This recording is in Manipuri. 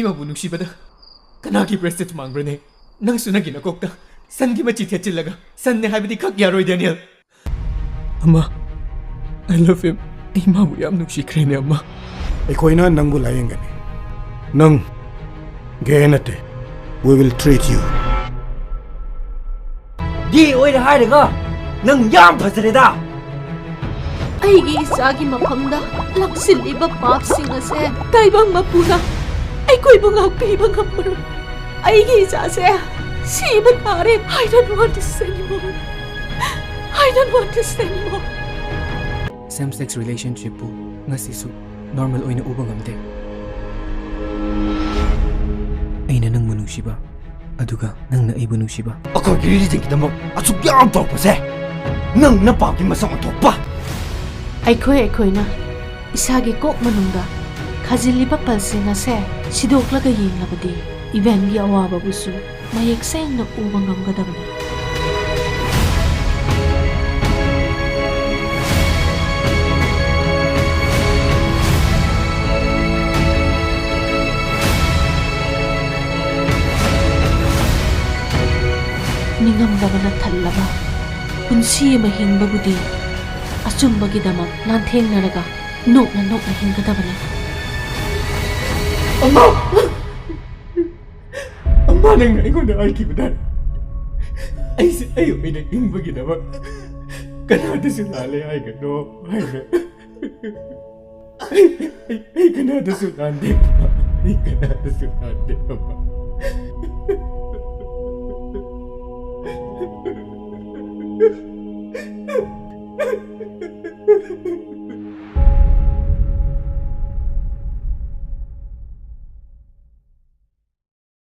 mabu nuksibada kanaki prestet mangrane nang sunagi na kokta san ki machi thechilaga san ne habidi khak yaroi Daniel amma I love him imabu yam nuksikre ne amma Aikoina nangbu layengani nang gainate we will treat you Di oira hairaga nang yam phasareda ꯑꯩꯒꯤ ꯏꯆꯥꯒꯤ ꯃꯐꯝꯗ ꯂꯥꯛꯁꯤꯜꯂꯤꯕ ꯄꯥꯞꯁꯤꯡ ꯑꯁꯦ ꯇꯥꯏꯕꯪ ꯃꯄꯨꯅ ꯑꯩꯈꯣꯏꯕꯨ ꯉꯥꯛꯄꯤꯕ ꯉꯝꯃꯔꯣꯏ ꯑꯩꯒꯤ ꯏꯆꯥꯁꯦ ꯁꯤꯕ ꯇꯥꯔꯦ I don't want this anymore I don't want this anymore same sex relationship pu ngasisu normal oina uba ngamde aina nang manungsiba aduga nangna aibu nungsiba akoi giri jingidamok asuk yam tawpase nang na papi masang thokpa ꯑꯩꯈꯣꯏꯅ ꯏꯁꯥꯒꯤ ꯀꯣꯛ ꯃꯅꯨꯡꯗ ꯈꯥꯖꯤꯜꯂꯤꯕ ꯄꯜꯁꯤꯡ ꯑꯁꯦ ꯁꯤꯗꯣꯛꯂꯒ ꯌꯦꯡꯂꯕꯗꯤ ꯏꯚꯦꯟꯒꯤ ꯑꯋꯥꯕꯕꯨꯁꯨ ꯃꯌꯦꯛ ꯁꯦꯡꯅ ꯎꯕ ꯉꯝꯒꯗꯕꯅꯤ ꯅꯤꯡꯉꯝꯗꯕꯅ ꯊꯜꯂꯕ ꯄꯨꯟꯁꯤ ꯑꯃ ꯍꯤꯡꯕꯕꯨꯗꯤ ꯑꯆꯨꯝꯕꯒꯤꯗꯃꯛ ꯂꯥꯟꯊꯦꯡꯅꯔꯒ ꯅꯣꯛꯅ ꯍꯤꯡꯒꯗꯕꯅꯤ Amma nang aigona aikibada aise ayoina hingbagidamak kanadasu lale aigano haina ai kanadasu lande amma